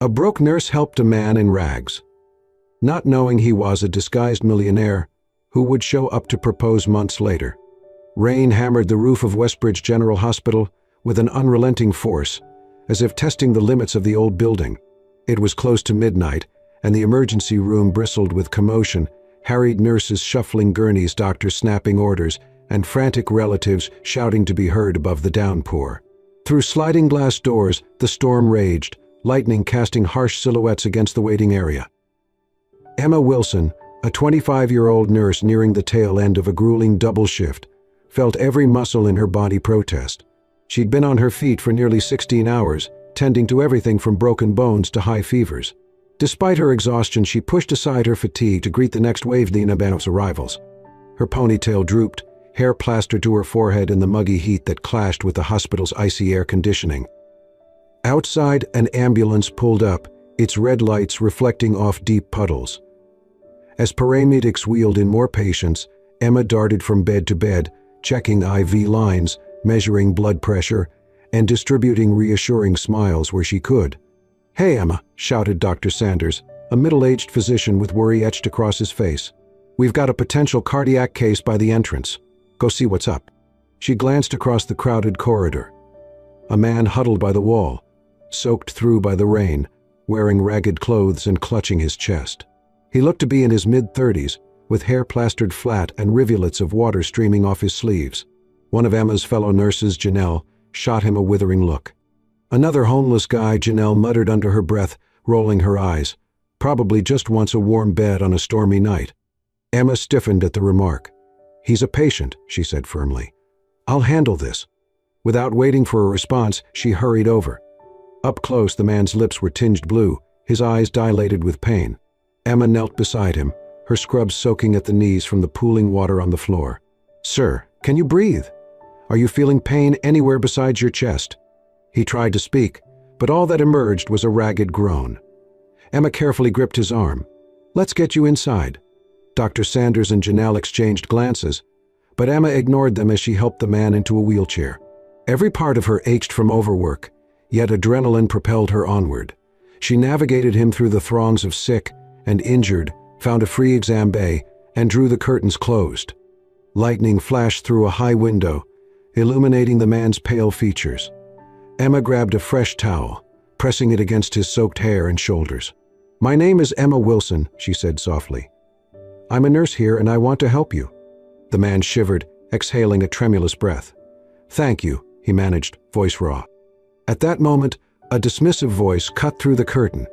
A broke nurse helped a man in rags, not knowing he was a disguised millionaire who would show up to propose months later. Rain hammered the roof of Westbridge General Hospital with an unrelenting force, as if testing the limits of the old building. It was close to midnight, and the emergency room bristled with commotion, harried nurses shuffling gurneys, doctors snapping orders, and frantic relatives shouting to be heard above the downpour. Through sliding glass doors, the storm raged, lightning casting harsh silhouettes against the waiting area. Emma Wilson, a 25-year-old nurse nearing the tail end of a grueling double shift, felt every muscle in her body protest. She'd been on her feet for nearly 16 hours, tending to everything from broken bones to high fevers. Despite her exhaustion, she pushed aside her fatigue to greet the next wave of arrivals. Her ponytail drooped, hair plastered to her forehead in the muggy heat that clashed with the hospital's icy air conditioning. Outside, an ambulance pulled up, its red lights reflecting off deep puddles. As paramedics wheeled in more patients, Emma darted from bed to bed, checking IV lines, measuring blood pressure, and distributing reassuring smiles where she could. "Hey, Emma," shouted Dr. Sanders, a middle-aged physician with worry etched across his face. "We've got a potential cardiac case by the entrance. Go see what's up." She glanced across the crowded corridor. A man huddled by the wall, soaked through by the rain, wearing ragged clothes and clutching his chest. He looked to be in his mid-30s, with hair plastered flat and rivulets of water streaming off his sleeves. One of Emma's fellow nurses, Janelle, shot him a withering look. "Another homeless guy," Janelle muttered under her breath, rolling her eyes. "Probably just wants a warm bed on a stormy night." Emma stiffened at the remark. "He's a patient," she said firmly. "I'll handle this." Without waiting for a response, she hurried over. Up close, the man's lips were tinged blue, his eyes dilated with pain. Emma knelt beside him, her scrubs soaking at the knees from the pooling water on the floor. "Sir, can you breathe? Are you feeling pain anywhere besides your chest?" He tried to speak, but all that emerged was a ragged groan. Emma carefully gripped his arm. "Let's get you inside." Dr. Sanders and Janelle exchanged glances, but Emma ignored them as she helped the man into a wheelchair. Every part of her ached from overwork, yet adrenaline propelled her onward. She navigated him through the throngs of sick and injured, found a free exam bay, and drew the curtains closed. Lightning flashed through a high window, illuminating the man's pale features. Emma grabbed a fresh towel, pressing it against his soaked hair and shoulders. "My name is Emma Wilson," she said softly. "I'm a nurse here and I want to help you." The man shivered, exhaling a tremulous breath. "Thank you," he managed, voice raw. At that moment, a dismissive voice cut through the curtain.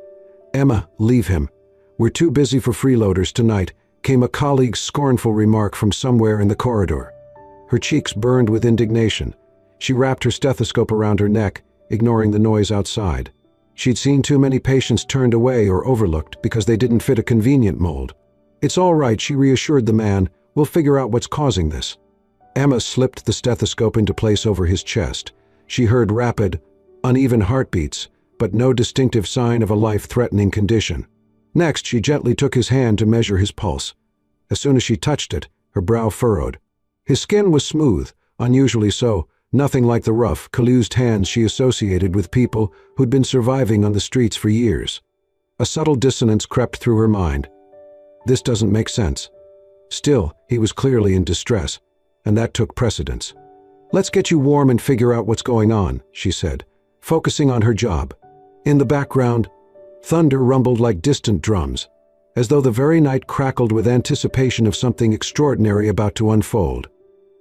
"Emma, leave him. We're too busy for freeloaders tonight," came a colleague's scornful remark from somewhere in the corridor. Her cheeks burned with indignation. She wrapped her stethoscope around her neck, ignoring the noise outside. She'd seen too many patients turned away or overlooked because they didn't fit a convenient mold. "It's all right," she reassured the man. "We'll figure out what's causing this." Emma slipped the stethoscope into place over his chest. She heard rapid, uneven heartbeats, but no distinctive sign of a life-threatening condition. Next, she gently took his hand to measure his pulse. As soon as she touched it, her brow furrowed. His skin was smooth, unusually so, nothing like the rough, calloused hands she associated with people who'd been surviving on the streets for years. A subtle dissonance crept through her mind. This doesn't make sense. Still, he was clearly in distress, and that took precedence. "Let's get you warm and figure out what's going on," she said, focusing on her job. In the background, thunder rumbled like distant drums, as though the very night crackled with anticipation of something extraordinary about to unfold.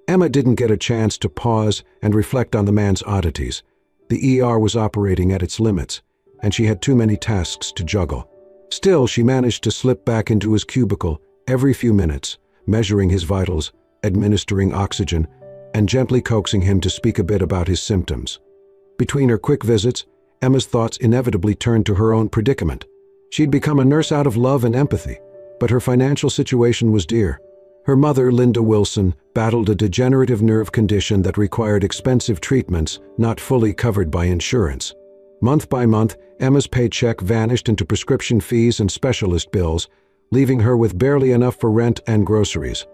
Emma didn't get a chance to pause and reflect on the man's oddities. The ER was operating at its limits, and she had too many tasks to juggle. Still, she managed to slip back into his cubicle every few minutes, measuring his vitals, administering oxygen, and gently coaxing him to speak a bit about his symptoms. Between her quick visits, Emma's thoughts inevitably turned to her own predicament. She'd become a nurse out of love and empathy, but her financial situation was dear. Her mother, Linda Wilson, battled a degenerative nerve condition that required expensive treatments not fully covered by insurance. Month by month, Emma's paycheck vanished into prescription fees and specialist bills, leaving her with barely enough for rent and groceries.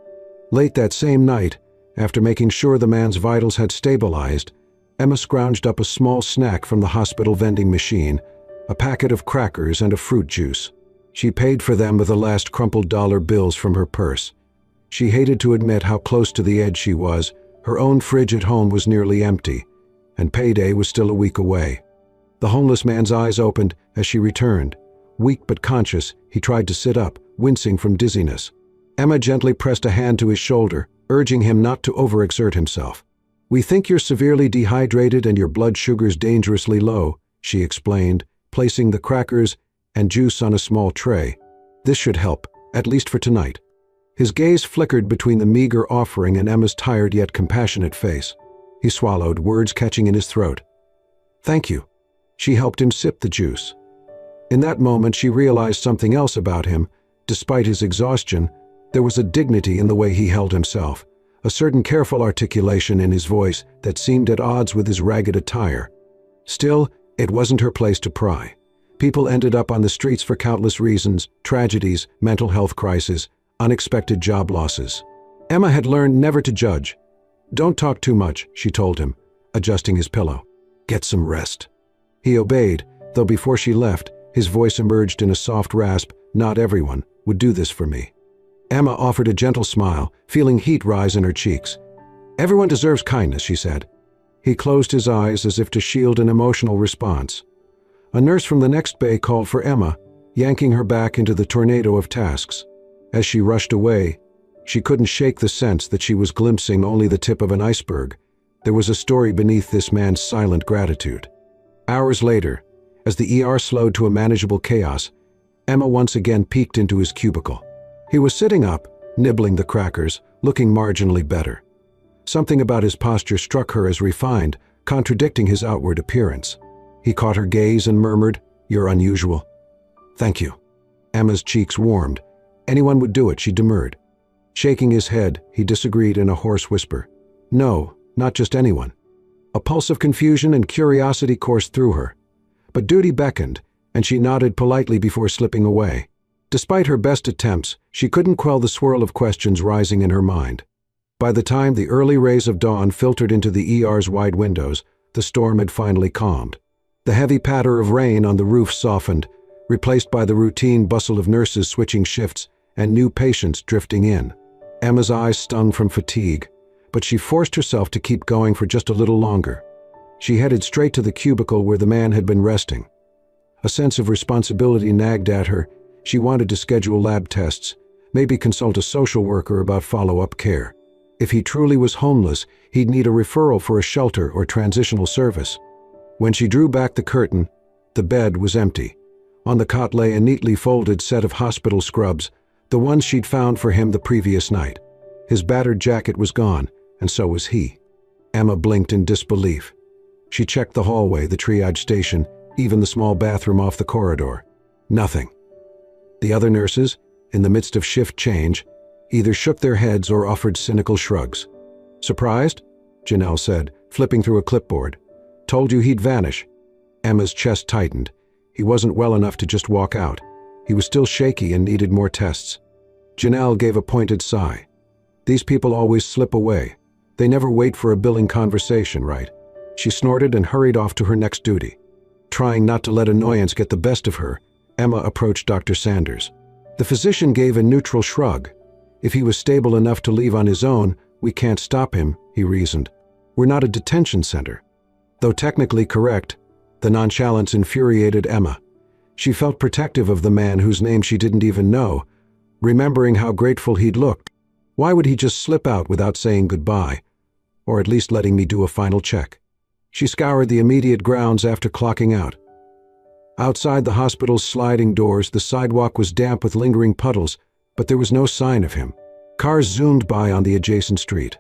Late that same night, after making sure the man's vitals had stabilized, Emma scrounged up a small snack from the hospital vending machine, a packet of crackers and a fruit juice. She paid for them with the last crumpled dollar bills from her purse. She hated to admit how close to the edge she was. Her own fridge at home was nearly empty, and payday was still a week away. The homeless man's eyes opened as she returned. Weak but conscious, he tried to sit up, wincing from dizziness. Emma gently pressed a hand to his shoulder, urging him not to overexert himself. "We think you're severely dehydrated and your blood sugar's dangerously low," she explained, placing the crackers and juice on a small tray. "This should help, at least for tonight." His gaze flickered between the meager offering and Emma's tired yet compassionate face. He swallowed, words catching in his throat. "Thank you." She helped him sip the juice. In that moment, she realized something else about him. Despite his exhaustion, there was a dignity in the way he held himself, a certain careful articulation in his voice that seemed at odds with his ragged attire. Still, it wasn't her place to pry. People ended up on the streets for countless reasons: tragedies, mental health crises, unexpected job losses. Emma had learned never to judge. "Don't talk too much," she told him, adjusting his pillow. "Get some rest." He obeyed, though before she left, his voice emerged in a soft rasp. "Not everyone would do this for me." Emma offered a gentle smile, feeling heat rise in her cheeks. "Everyone deserves kindness," she said. He closed his eyes as if to shield an emotional response. A nurse from the next bay called for Emma, yanking her back into the tornado of tasks. As she rushed away, she couldn't shake the sense that she was glimpsing only the tip of an iceberg. There was a story beneath this man's silent gratitude. Hours later, as the ER slowed to a manageable chaos, Emma once again peeked into his cubicle. He was sitting up, nibbling the crackers, looking marginally better. Something about his posture struck her as refined, contradicting his outward appearance. He caught her gaze and murmured, "You're unusual." "Thank you." Emma's cheeks warmed. Anyone would do it, she demurred. Shaking his head, he disagreed in a hoarse whisper. "No, not just anyone." A pulse of confusion and curiosity coursed through her. But duty beckoned, and she nodded politely before slipping away. Despite her best attempts, she couldn't quell the swirl of questions rising in her mind. By the time the early rays of dawn filtered into the ER's wide windows, the storm had finally calmed. The heavy patter of rain on the roof softened, replaced by the routine bustle of nurses switching shifts and new patients drifting in. Emma's eyes stung from fatigue, but she forced herself to keep going for just a little longer. She headed straight to the cubicle where the man had been resting. A sense of responsibility nagged at her. She wanted to schedule lab tests, maybe consult a social worker about follow-up care. If he truly was homeless, he'd need a referral for a shelter or transitional service. When she drew back the curtain, the bed was empty. On the cot lay a neatly folded set of hospital scrubs, the ones she'd found for him the previous night. His battered jacket was gone, and so was he. Emma blinked in disbelief. She checked the hallway, the triage station, even the small bathroom off the corridor. Nothing. The other nurses, in the midst of shift change, either shook their heads or offered cynical shrugs. "Surprised?" Janelle said, flipping through a clipboard. "Told you he'd vanish." Emma's chest tightened. He wasn't well enough to just walk out. He was still shaky and needed more tests. Janelle gave a pointed sigh. "These people always slip away. They never wait for a billing conversation, right?" She snorted and hurried off to her next duty. Trying not to let annoyance get the best of her, Emma approached Dr. Sanders. The physician gave a neutral shrug. "If he was stable enough to leave on his own, we can't stop him," he reasoned. "We're not a detention center." Though technically correct, the nonchalance infuriated Emma. She felt protective of the man whose name she didn't even know, remembering how grateful he'd looked. Why would he just slip out without saying goodbye, or at least letting me do a final check? She scoured the immediate grounds after clocking out. Outside the hospital's sliding doors, the sidewalk was damp with lingering puddles, but there was no sign of him. Cars zoomed by on the adjacent street.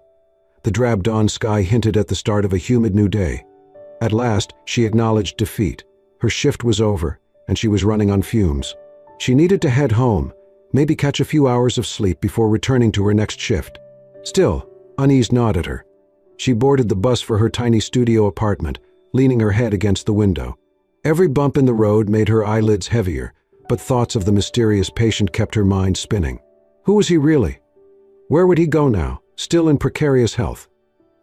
The drab dawn sky hinted at the start of a humid new day. At last, she acknowledged defeat. Her shift was over, and she was running on fumes. She needed to head home, maybe catch a few hours of sleep before returning to her next shift. Still, unease gnawed at her. She boarded the bus for her tiny studio apartment, leaning her head against the window. Every bump in the road made her eyelids heavier, but thoughts of the mysterious patient kept her mind spinning. Who was he really? Where would he go now, still in precarious health?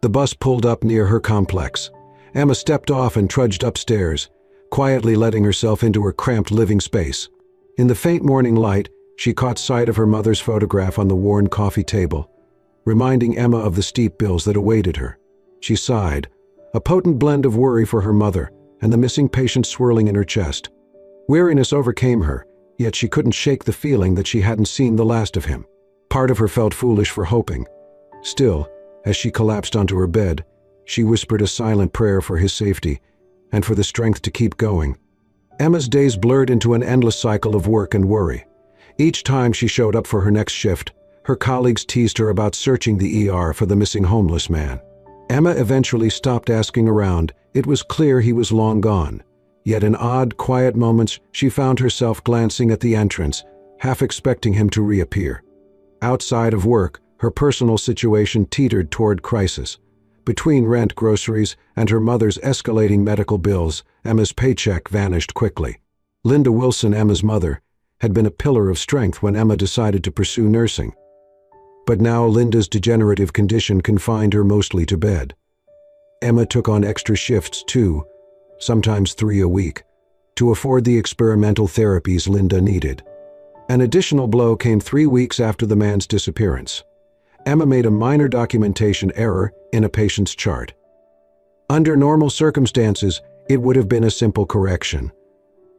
The bus pulled up near her complex. Emma stepped off and trudged upstairs. quietly letting herself into her cramped living space. In the faint morning light, she caught sight of her mother's photograph on the worn coffee table, reminding Emma of the steep bills that awaited her. She sighed, a potent blend of worry for her mother and the missing patient swirling in her chest. Weariness overcame her, yet she couldn't shake the feeling that she hadn't seen the last of him. Part of her felt foolish for hoping. Still, as she collapsed onto her bed, she whispered a silent prayer for his safety and for the strength to keep going. Emma's days blurred into an endless cycle of work and worry. Each time she showed up for her next shift, her colleagues teased her about searching the ER for the missing homeless man. Emma eventually stopped asking around. It was clear he was long gone. Yet in odd, quiet moments, she found herself glancing at the entrance, half expecting him to reappear. Outside of work, her personal situation teetered toward crisis. Between rent, groceries, and her mother's escalating medical bills, Emma's paycheck vanished quickly. Linda Wilson, Emma's mother, had been a pillar of strength when Emma decided to pursue nursing. But now Linda's degenerative condition confined her mostly to bed. Emma took on extra shifts, 2, sometimes 3 a week, to afford the experimental therapies Linda needed. An additional blow came 3 weeks after the man's disappearance. Emma made a minor documentation error in a patient's chart. Under normal circumstances, it would have been a simple correction.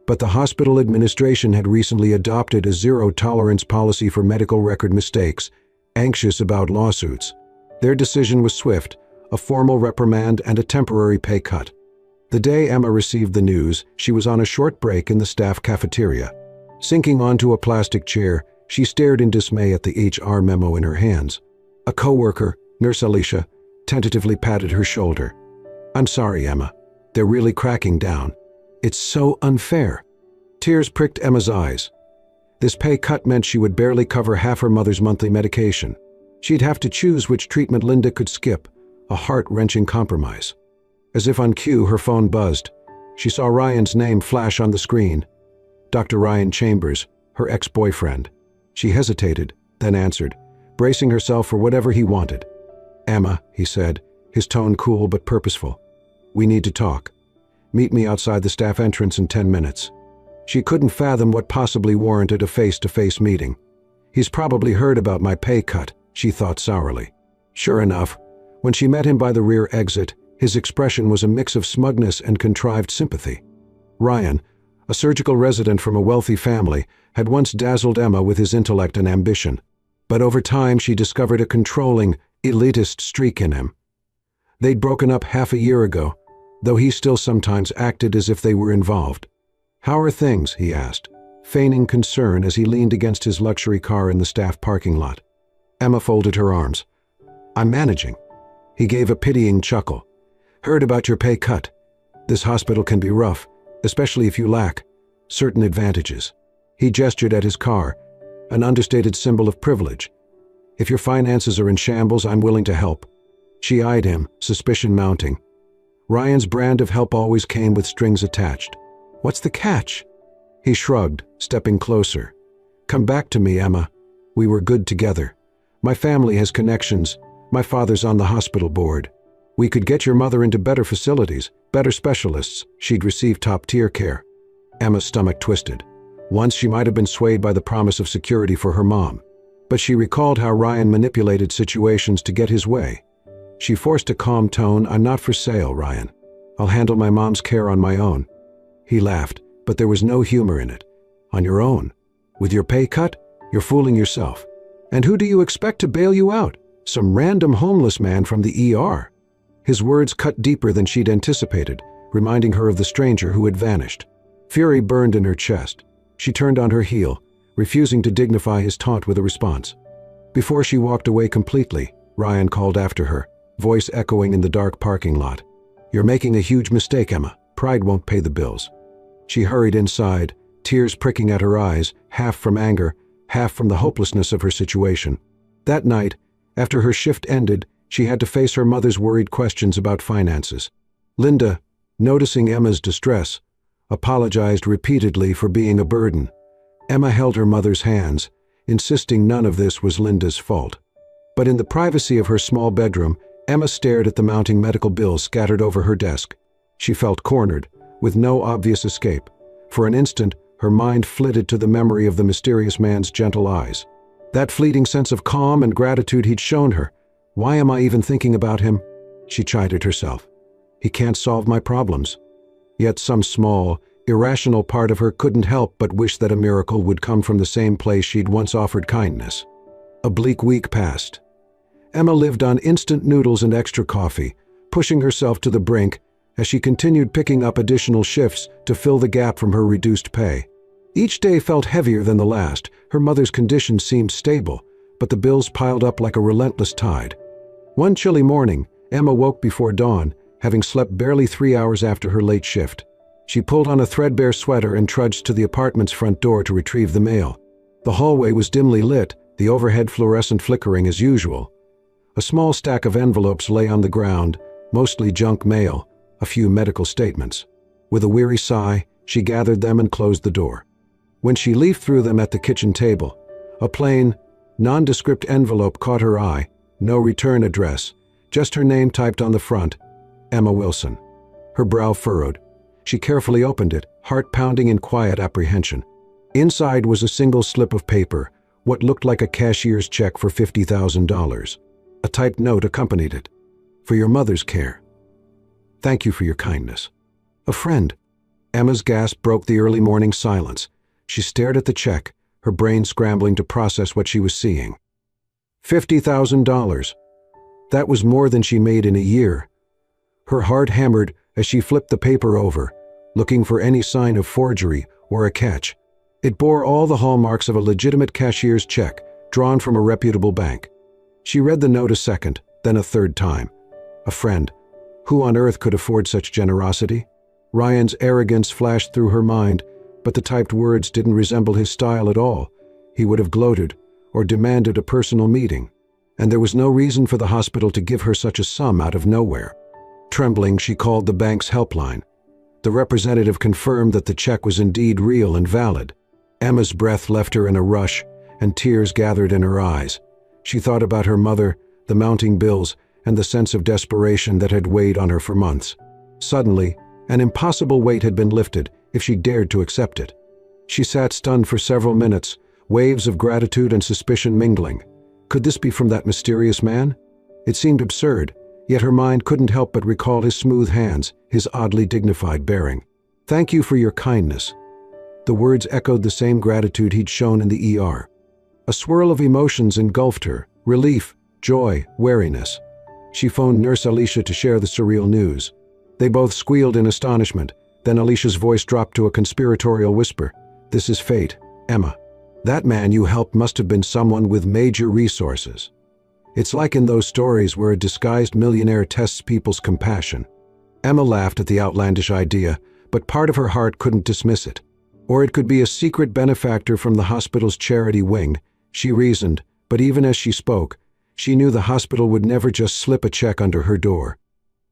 But the hospital administration had recently adopted a zero-tolerance policy for medical record mistakes, anxious about lawsuits. Their decision was swift, a formal reprimand and a temporary pay cut. The day Emma received the news, she was on a short break in the staff cafeteria. Sinking onto a plastic chair, she stared in dismay at the HR memo in her hands. A coworker, Nurse Alicia, tentatively patted her shoulder. "I'm sorry, Emma. They're really cracking down. It's so unfair." Tears pricked Emma's eyes. This pay cut meant she would barely cover half her mother's monthly medication. She'd have to choose which treatment Linda could skip, a heart-wrenching compromise. As if on cue, her phone buzzed. She saw Ryan's name flash on the screen. Dr. Ryan Chambers, her ex-boyfriend. She hesitated, then answered, bracing herself for whatever he wanted. "Emma," he said, his tone cool but purposeful. "We need to talk. Meet me outside the staff entrance in 10 minutes. She couldn't fathom what possibly warranted a face-to-face meeting. He's probably heard about my pay cut, she thought sourly. Sure enough, when she met him by the rear exit, his expression was a mix of smugness and contrived sympathy. Ryan, a surgical resident from a wealthy family, had once dazzled Emma with his intellect and ambition. But over time she discovered a controlling, elitist streak in him. They'd broken up half a year ago, though he still sometimes acted as if they were involved. "How are things?" he asked, feigning concern as he leaned against his luxury car in the staff parking lot. Emma folded her arms. "I'm managing." He gave a pitying chuckle. "Heard about your pay cut. This hospital can be rough, especially if you lack certain advantages." He gestured at his car, an understated symbol of privilege. "If your finances are in shambles, I'm willing to help." She eyed him, suspicion mounting. Ryan's brand of help always came with strings attached. "What's the catch?" He shrugged, stepping closer. "Come back to me, Emma. We were good together. My family has connections. My father's on the hospital board. We could get your mother into better facilities, better specialists. She'd receive top-tier care." Emma's stomach twisted. Once she might have been swayed by the promise of security for her mom. But she recalled how Ryan manipulated situations to get his way. She forced a calm tone. "I'm not for sale, Ryan. I'll handle my mom's care on my own." He laughed, but there was no humor in it. "On your own? With your pay cut? You're fooling yourself. And who do you expect to bail you out? Some random homeless man from the ER." His words cut deeper than she'd anticipated, reminding her of the stranger who had vanished. Fury burned in her chest. She turned on her heel, refusing to dignify his taunt with a response. Before she walked away completely, Ryan called after her, voice echoing in the dark parking lot. "You're making a huge mistake, Emma. Pride won't pay the bills." She hurried inside, tears pricking at her eyes, half from anger, half from the hopelessness of her situation. That night, after her shift ended, she had to face her mother's worried questions about finances. Linda, noticing Emma's distress, apologized repeatedly for being a burden. Emma held her mother's hands, insisting none of this was Linda's fault. But in the privacy of her small bedroom, Emma stared at the mounting medical bills scattered over her desk. She felt cornered, with no obvious escape. For an instant, her mind flitted to the memory of the mysterious man's gentle eyes. That fleeting sense of calm and gratitude he'd shown her. Why am I even thinking about him? She chided herself. He can't solve my problems. Yet some small, irrational part of her couldn't help but wish that a miracle would come from the same place she'd once offered kindness. A bleak week passed. Emma lived on instant noodles and extra coffee, pushing herself to the brink as she continued picking up additional shifts to fill the gap from her reduced pay. Each day felt heavier than the last. Her mother's condition seemed stable, but the bills piled up like a relentless tide. One chilly morning, Emma woke before dawn, having slept barely 3 hours after her late shift. She pulled on a threadbare sweater and trudged to the apartment's front door to retrieve the mail. The hallway was dimly lit, the overhead fluorescent flickering as usual. A small stack of envelopes lay on the ground, mostly junk mail, a few medical statements. With a weary sigh, she gathered them and closed the door. When she leafed through them at the kitchen table, a plain, nondescript envelope caught her eye. No return address, just her name typed on the front, Emma Wilson. Her brow furrowed. She carefully opened it, heart pounding in quiet apprehension. Inside was a single slip of paper, what looked like a cashier's check for $50,000. A typed note accompanied it. For your mother's care. Thank you for your kindness. A friend. Emma's gasp broke the early morning silence. She stared at the check, her brain scrambling to process what she was seeing. $50,000. That was more than she made in a year. Her heart hammered as she flipped the paper over, looking for any sign of forgery or a catch. It bore all the hallmarks of a legitimate cashier's check, drawn from a reputable bank. She read the note a second, then a third time. A friend. Who on earth could afford such generosity? Ryan's arrogance flashed through her mind, but the typed words didn't resemble his style at all. He would have gloated or demanded a personal meeting, and there was no reason for the hospital to give her such a sum out of nowhere. Trembling, she called the bank's helpline. The representative confirmed that the check was indeed real and valid. Emma's breath left her in a rush, and tears gathered in her eyes. She thought about her mother, the mounting bills, and the sense of desperation that had weighed on her for months. Suddenly, an impossible weight had been lifted, if she dared to accept it. She sat stunned for several minutes, waves of gratitude and suspicion mingling. Could this be from that mysterious man? It seemed absurd, yet her mind couldn't help but recall his smooth hands, his oddly dignified bearing. Thank you for your kindness. The words echoed the same gratitude he'd shown in the ER. A swirl of emotions engulfed her, relief, joy, wariness. She phoned Nurse Alicia to share the surreal news. They both squealed in astonishment, then Alicia's voice dropped to a conspiratorial whisper. This is fate, Emma. That man you helped must have been someone with major resources. It's like in those stories where a disguised millionaire tests people's compassion. Emma laughed at the outlandish idea, but part of her heart couldn't dismiss it. Or it could be a secret benefactor from the hospital's charity wing, she reasoned, but even as she spoke, she knew the hospital would never just slip a check under her door.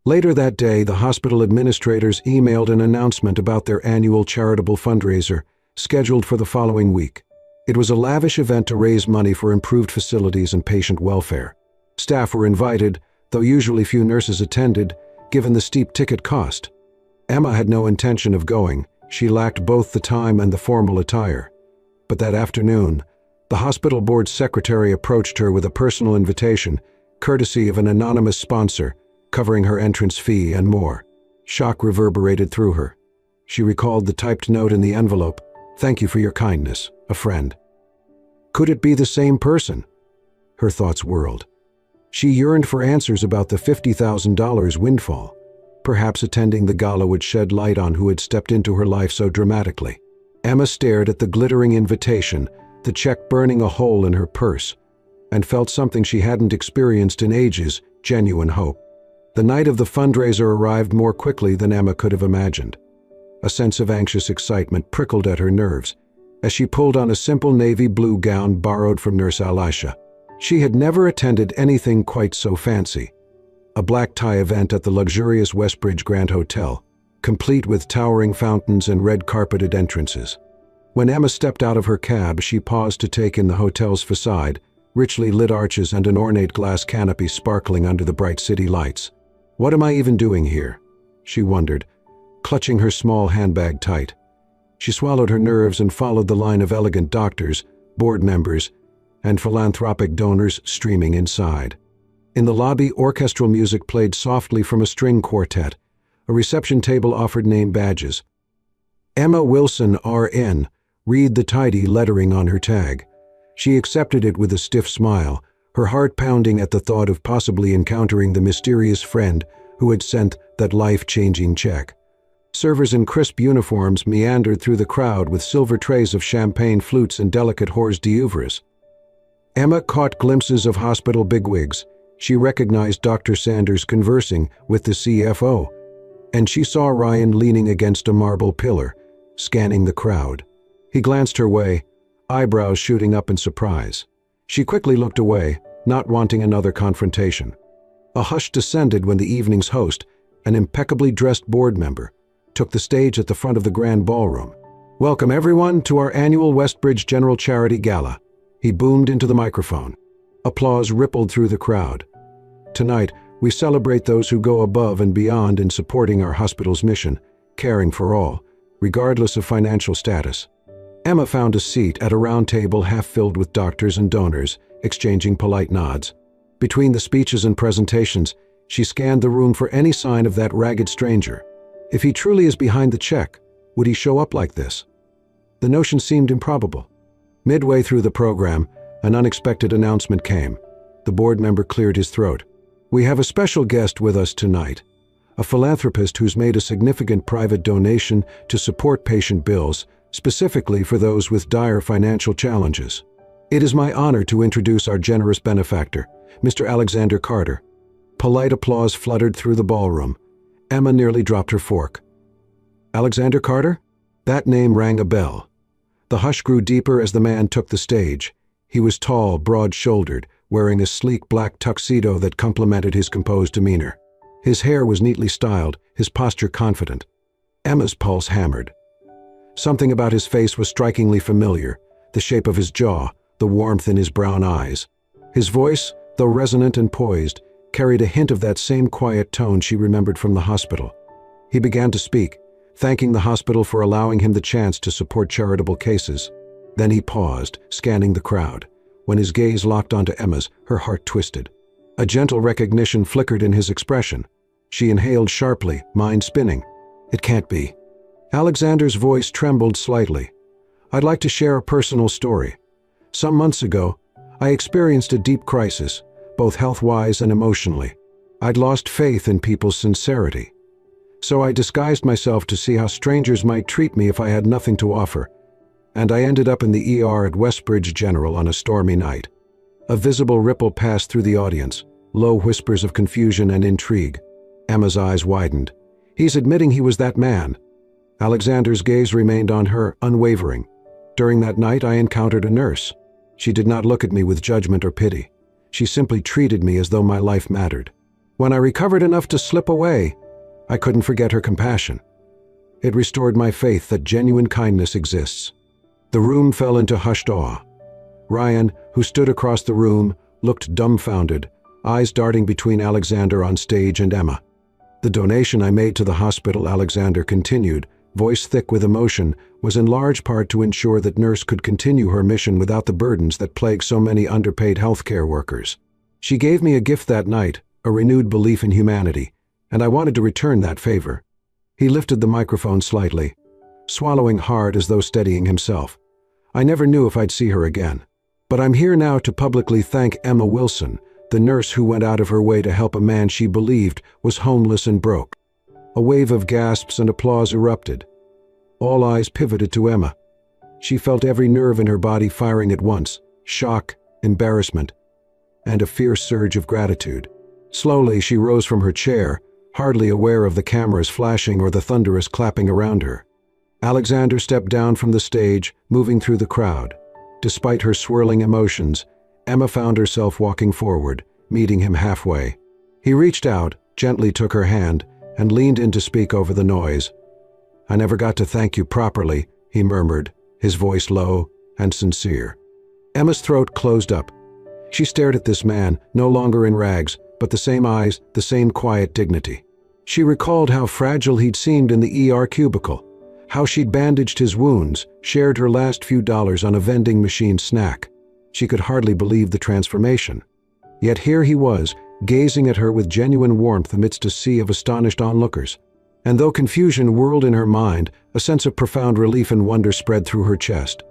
Later that day, the hospital administrators emailed an announcement about their annual charitable fundraiser, scheduled for the following week. It was a lavish event to raise money for improved facilities and patient welfare. Staff were invited, though usually few nurses attended, given the steep ticket cost. Emma had no intention of going. She lacked both the time and the formal attire. But that afternoon, the hospital board's secretary approached her with a personal invitation, courtesy of an anonymous sponsor, covering her entrance fee and more. Shock reverberated through her. She recalled the typed note in the envelope. Thank you for your kindness, a friend. Could it be the same person? Her thoughts whirled. She yearned for answers about the $50,000 windfall. Perhaps attending the gala would shed light on who had stepped into her life so dramatically. Emma stared at the glittering invitation, the check burning a hole in her purse, and felt something she hadn't experienced in ages, genuine hope. The night of the fundraiser arrived more quickly than Emma could have imagined. A sense of anxious excitement prickled at her nerves as she pulled on a simple navy blue gown borrowed from Nurse Alicia. She had never attended anything quite so fancy. A black tie event at the luxurious Westbridge Grand Hotel, complete with towering fountains and red-carpeted entrances. When Emma stepped out of her cab, she paused to take in the hotel's facade, richly lit arches and an ornate glass canopy sparkling under the bright city lights. What am I even doing here? She wondered, clutching her small handbag tight. She swallowed her nerves and followed the line of elegant doctors, board members, and philanthropic donors streaming inside. In the lobby, orchestral music played softly from a string quartet. A reception table offered name badges. Emma Wilson, RN, read the tidy lettering on her tag. She accepted it with a stiff smile, her heart pounding at the thought of possibly encountering the mysterious friend who had sent that life-changing check. Servers in crisp uniforms meandered through the crowd with silver trays of champagne flutes and delicate hors d'oeuvres. Emma caught glimpses of hospital bigwigs. She recognized Dr. Sanders conversing with the CFO, and she saw Ryan leaning against a marble pillar, scanning the crowd. He glanced her way, eyebrows shooting up in surprise. She quickly looked away, not wanting another confrontation. A hush descended when the evening's host, an impeccably dressed board member, took the stage at the front of the grand ballroom. "Welcome everyone to our annual Westbridge General Charity Gala," he boomed into the microphone. Applause rippled through the crowd. "Tonight, we celebrate those who go above and beyond in supporting our hospital's mission, caring for all, regardless of financial status." Emma found a seat at a round table half filled with doctors and donors, exchanging polite nods. Between the speeches and presentations, she scanned the room for any sign of that ragged stranger. If he truly is behind the check, would he show up like this? The notion seemed improbable. Midway through the program, an unexpected announcement came. The board member cleared his throat. "We have a special guest with us tonight, a philanthropist who's made a significant private donation to support patient bills, specifically for those with dire financial challenges. It is my honor to introduce our generous benefactor, Mr. Alexander Carter." Polite applause fluttered through the ballroom. Emma nearly dropped her fork. Alexander Carter? That name rang a bell. The hush grew deeper as the man took the stage. He was tall, broad-shouldered, wearing a sleek black tuxedo that complemented his composed demeanor. His hair was neatly styled, his posture confident. Emma's pulse hammered. Something about his face was strikingly familiar, the shape of his jaw, the warmth in his brown eyes. His voice, though resonant and poised, carried a hint of that same quiet tone she remembered from the hospital. He began to speak, thanking the hospital for allowing him the chance to support charitable cases. Then he paused, scanning the crowd. When his gaze locked onto Emma's, her heart twisted. A gentle recognition flickered in his expression. She inhaled sharply, mind spinning. "It can't be." Alexander's voice trembled slightly. "I'd like to share a personal story. Some months ago, I experienced a deep crisis, both health-wise and emotionally. I'd lost faith in people's sincerity. So I disguised myself to see how strangers might treat me if I had nothing to offer. And I ended up in the ER at Westbridge General on a stormy night." A visible ripple passed through the audience, low whispers of confusion and intrigue. Emma's eyes widened. "He's admitting he was that man." Alexander's gaze remained on her, unwavering. "During that night, I encountered a nurse. She did not look at me with judgment or pity. She simply treated me as though my life mattered. When I recovered enough to slip away, I couldn't forget her compassion. It restored my faith that genuine kindness exists." The room fell into hushed awe. Ryan, who stood across the room, looked dumbfounded, eyes darting between Alexander on stage and Emma. "The donation I made to the hospital," Alexander continued, voice thick with emotion, "was in large part to ensure that Nurse could continue her mission without the burdens that plague so many underpaid healthcare workers. She gave me a gift that night, a renewed belief in humanity, and I wanted to return that favor." He lifted the microphone slightly, swallowing hard as though steadying himself. "I never knew if I'd see her again. But I'm here now to publicly thank Emma Wilson, the nurse who went out of her way to help a man she believed was homeless and broke." A wave of gasps and applause erupted. All eyes pivoted to Emma. She felt every nerve in her body firing at once, shock, embarrassment, and a fierce surge of gratitude. Slowly, she rose from her chair, hardly aware of the cameras flashing or the thunderous clapping around her. Alexander stepped down from the stage, moving through the crowd. Despite her swirling emotions, Emma found herself walking forward, meeting him halfway. He reached out, gently took her hand, and leaned in to speak over the noise. "I never got to thank you properly," he murmured, his voice low and sincere. Emma's throat closed up. She stared at this man, no longer in rags, but the same eyes, the same quiet dignity. She recalled how fragile he'd seemed in the ER cubicle, how she'd bandaged his wounds, shared her last few dollars on a vending machine snack. She could hardly believe the transformation. Yet here he was, gazing at her with genuine warmth amidst a sea of astonished onlookers. And though confusion whirled in her mind, a sense of profound relief and wonder spread through her chest.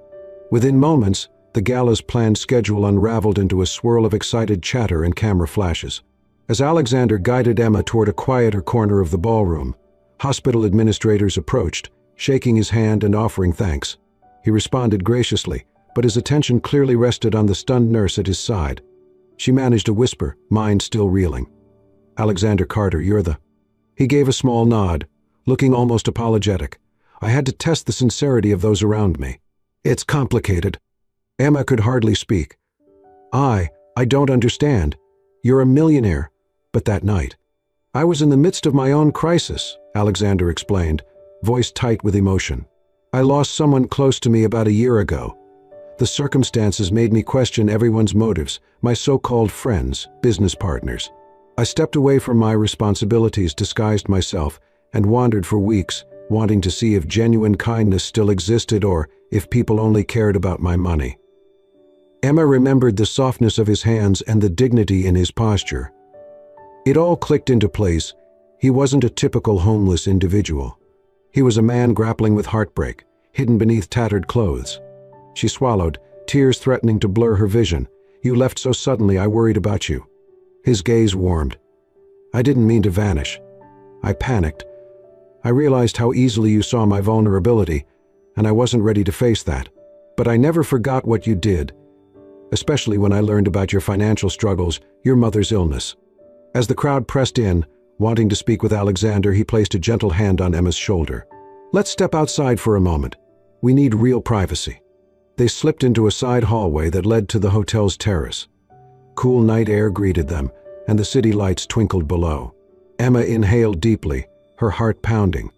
Within moments, the gala's planned schedule unraveled into a swirl of excited chatter and camera flashes. As Alexander guided Emma toward a quieter corner of the ballroom, hospital administrators approached, shaking his hand and offering thanks. He responded graciously, but his attention clearly rested on the stunned nurse at his side. She managed to whisper, mind still reeling. "Alexander Carter, you're the—" He gave a small nod, looking almost apologetic. "I had to test the sincerity of those around me. It's complicated." Emma could hardly speak. I don't understand. You're a millionaire." But that night, "I was in the midst of my own crisis," Alexander explained, voice tight with emotion. "I lost someone close to me about a year ago. The circumstances made me question everyone's motives, my so-called friends, business partners. I stepped away from my responsibilities, disguised myself, and wandered for weeks, wanting to see if genuine kindness still existed or if people only cared about my money." Emma remembered the softness of his hands and the dignity in his posture. It all clicked into place. He wasn't a typical homeless individual. He was a man grappling with heartbreak, hidden beneath tattered clothes. She swallowed, tears threatening to blur her vision. "You left so suddenly, I worried about you." His gaze warmed. "I didn't mean to vanish. I panicked. I realized how easily you saw my vulnerability, and I wasn't ready to face that. But I never forgot what you did, especially when I learned about your financial struggles, your mother's illness." As the crowd pressed in, wanting to speak with Alexander, he placed a gentle hand on Emma's shoulder. "Let's step outside for a moment. We need real privacy." They slipped into a side hallway that led to the hotel's terrace. Cool night air greeted them, and the city lights twinkled below. Emma inhaled deeply, her heart pounding.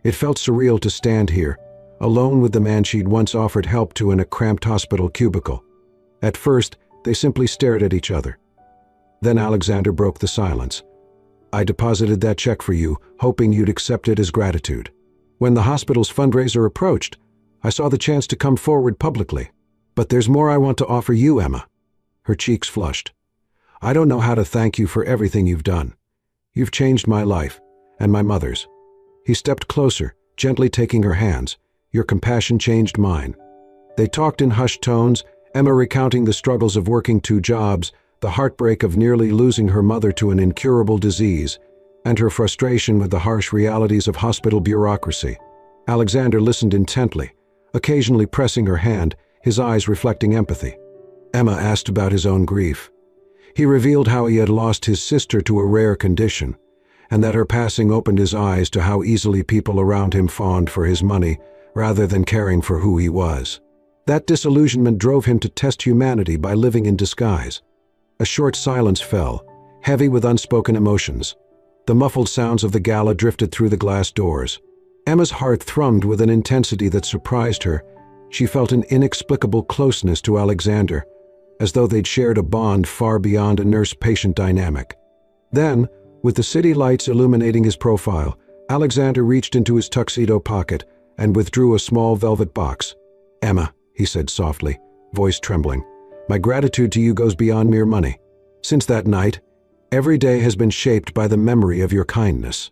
It felt surreal to stand here, alone with the man she'd once offered help to in a cramped hospital cubicle. At first, they simply stared at each other. Then Alexander broke the silence. "I deposited that check for you, hoping you'd accept it as gratitude. When the hospital's fundraiser approached, I saw the chance to come forward publicly. But there's more I want to offer you, Emma." Her cheeks flushed. "I don't know how to thank you for everything you've done. You've changed my life, and my mother's." He stepped closer, gently taking her hands. "Your compassion changed mine." They talked in hushed tones, Emma recounting the struggles of working 2 jobs, the heartbreak of nearly losing her mother to an incurable disease, and her frustration with the harsh realities of hospital bureaucracy. Alexander listened intently, occasionally pressing her hand, his eyes reflecting empathy. Emma asked about his own grief. He revealed how he had lost his sister to a rare condition, and that her passing opened his eyes to how easily people around him fawned for his money rather than caring for who he was. That disillusionment drove him to test humanity by living in disguise. A short silence fell, heavy with unspoken emotions. The muffled sounds of the gala drifted through the glass doors. Emma's heart thrummed with an intensity that surprised her. She felt an inexplicable closeness to Alexander, as though they'd shared a bond far beyond a nurse-patient dynamic. Then, with the city lights illuminating his profile, Alexander reached into his tuxedo pocket and withdrew a small velvet box. "Emma," he said softly, voice trembling, "my gratitude to you goes beyond mere money. Since that night, every day has been shaped by the memory of your kindness.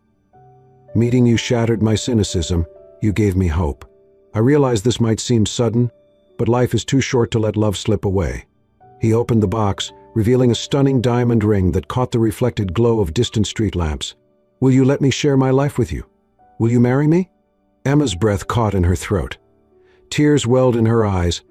Meeting you shattered my cynicism, you gave me hope. I realize this might seem sudden, but life is too short to let love slip away." He opened the box, revealing a stunning diamond ring that caught the reflected glow of distant street lamps. "Will you let me share my life with you? Will you marry me?" Emma's breath caught in her throat. Tears welled in her eyes,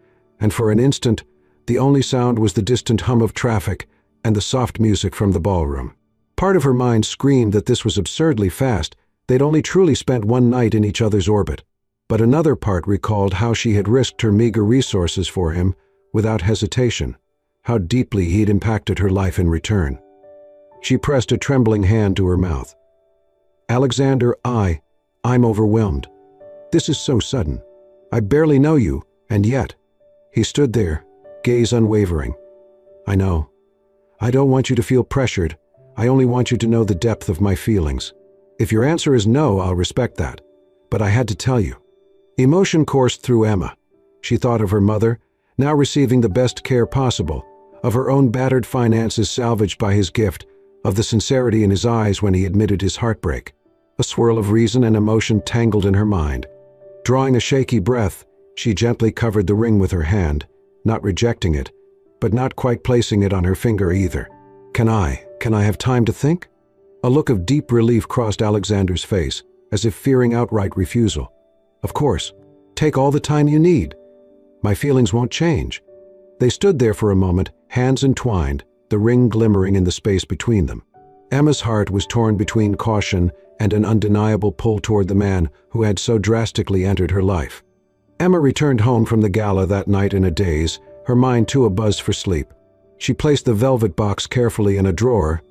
and for an instant, the only sound was the distant hum of traffic and the soft music from the ballroom. Part of her mind screamed that this was absurdly fast. They'd only truly spent one night in each other's orbit. But another part recalled how she had risked her meager resources for him without hesitation, how deeply he'd impacted her life in return. She pressed a trembling hand to her mouth. "Alexander, I'm overwhelmed. This is so sudden. I barely know you, and yet—" He stood there, gaze unwavering. "I know. I don't want you to feel pressured. I only want you to know the depth of my feelings." If your answer is no, I'll respect that. But I had to tell you." Emotion coursed through Emma. She thought of her mother, now receiving the best care possible, of her own battered finances salvaged by his gift, of the sincerity in his eyes when he admitted his heartbreak. A swirl of reason and emotion tangled in her mind. Drawing a shaky breath, she gently covered the ring with her hand, not rejecting it, but not quite placing it on her finger either. Can I have time to think?" A look of deep relief crossed Alexander's face, as if fearing outright refusal. "Of course. Take all the time you need. My feelings won't change." They stood there for a moment, hands entwined, the ring glimmering in the space between them. Emma's heart was torn between caution and an undeniable pull toward the man who had so drastically entered her life. Emma returned home from the gala that night in a daze, her mind too abuzz for sleep. She placed the velvet box carefully in a drawer,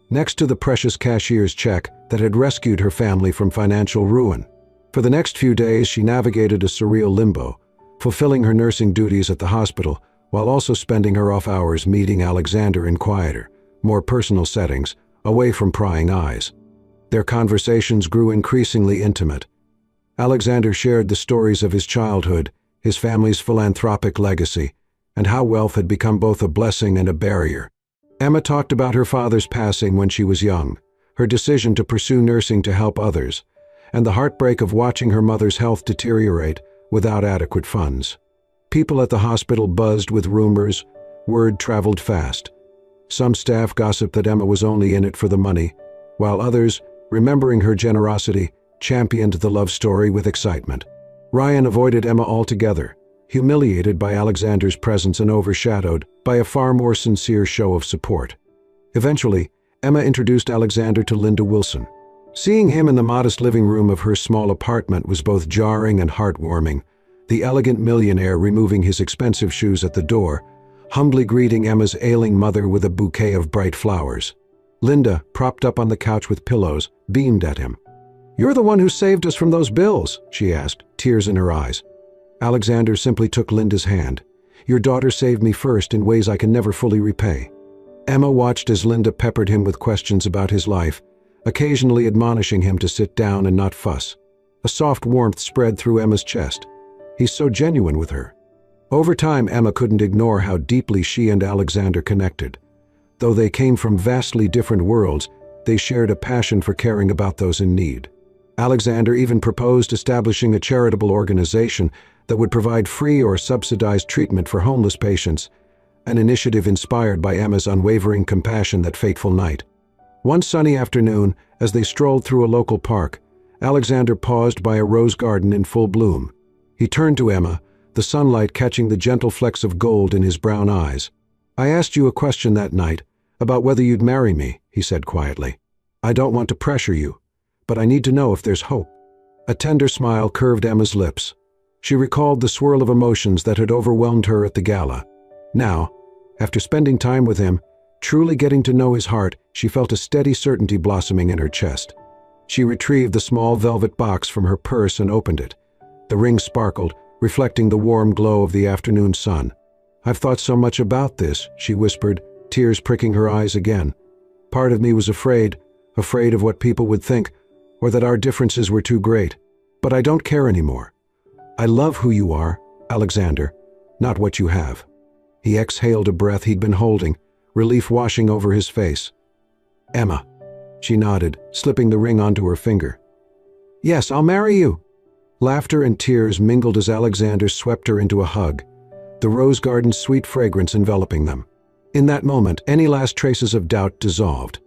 next to the precious cashier's check that had rescued her family from financial ruin. For the next few days, she navigated a surreal limbo, fulfilling her nursing duties at the hospital while also spending her off hours meeting Alexander in quieter, more personal settings, away from prying eyes. Their conversations grew increasingly intimate. Alexander shared the stories of his childhood, his family's philanthropic legacy, and how wealth had become both a blessing and a barrier. Emma talked about her father's passing when she was young, her decision to pursue nursing to help others, and the heartbreak of watching her mother's health deteriorate without adequate funds. People at the hospital buzzed with rumors, word traveled fast. Some staff gossiped that Emma was only in it for the money, while others, remembering her generosity, championed the love story with excitement. Ryan avoided Emma altogether, humiliated by Alexander's presence and overshadowed by a far more sincere show of support. Eventually, Emma introduced Alexander to Linda Wilson. Seeing him in the modest living room of her small apartment was both jarring and heartwarming, the elegant millionaire removing his expensive shoes at the door, humbly greeting Emma's ailing mother with a bouquet of bright flowers. Linda, propped up on the couch with pillows, beamed at him. "You're the one who saved us from those bills," she asked, tears in her eyes. Alexander simply took Linda's hand. "Your daughter saved me first in ways I can never fully repay." Emma watched as Linda peppered him with questions about his life, occasionally admonishing him to sit down and not fuss. A soft warmth spread through Emma's chest. He's so genuine with her. Over time, Emma couldn't ignore how deeply she and Alexander connected. Though they came from vastly different worlds, they shared a passion for caring about those in need. Alexander even proposed establishing a charitable organization that would provide free or subsidized treatment for homeless patients, an initiative inspired by Emma's unwavering compassion that fateful night. One sunny afternoon, as they strolled through a local park, Alexander paused by a rose garden in full bloom. He turned to Emma, the sunlight catching the gentle flecks of gold in his brown eyes. "I asked you a question that night, about whether you'd marry me," he said quietly. "I don't want to pressure you, but I need to know if there's hope." A tender smile curved Emma's lips. She recalled the swirl of emotions that had overwhelmed her at the gala. Now, after spending time with him, truly getting to know his heart, she felt a steady certainty blossoming in her chest. She retrieved the small velvet box from her purse and opened it. The ring sparkled, reflecting the warm glow of the afternoon sun. "I've thought so much about this," she whispered, tears pricking her eyes again. "Part of me was afraid of what people would think, or that our differences were too great. But I don't care anymore. I love who you are, Alexander, not what you have." He exhaled a breath he'd been holding, relief washing over his face. "Emma," she nodded, slipping the ring onto her finger. "Yes, I'll marry you." Laughter and tears mingled as Alexander swept her into a hug, the rose garden's sweet fragrance enveloping them. In that moment, any last traces of doubt dissolved.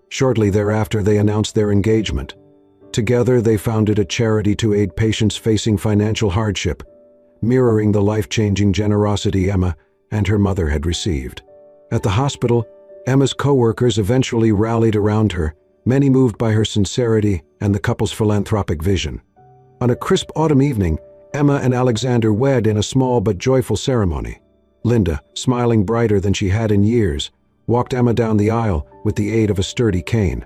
Shortly thereafter, they announced their engagement. Together, they founded a charity to aid patients facing financial hardship, mirroring the life-changing generosity Emma and her mother had received. At the hospital, Emma's co-workers eventually rallied around her, many moved by her sincerity and the couple's philanthropic vision. On a crisp autumn evening, Emma and Alexander wed in a small but joyful ceremony. Linda, smiling brighter than she had in years, walked Emma down the aisle with the aid of a sturdy cane.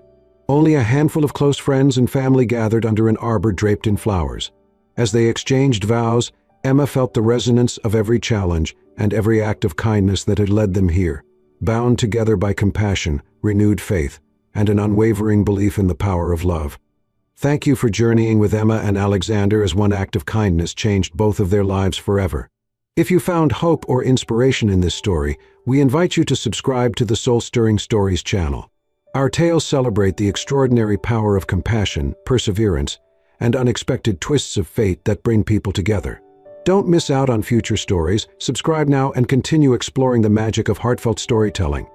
Only a handful of close friends and family gathered under an arbor draped in flowers. As they exchanged vows, Emma felt the resonance of every challenge and every act of kindness that had led them here, bound together by compassion, renewed faith, and an unwavering belief in the power of love. Thank you for journeying with Emma and Alexander as one act of kindness changed both of their lives forever. If you found hope or inspiration in this story, we invite you to subscribe to the Soul-Stirring Stories channel. Our tales celebrate the extraordinary power of compassion, perseverance, and unexpected twists of fate that bring people together. Don't miss out on future stories. Subscribe now and continue exploring the magic of heartfelt storytelling.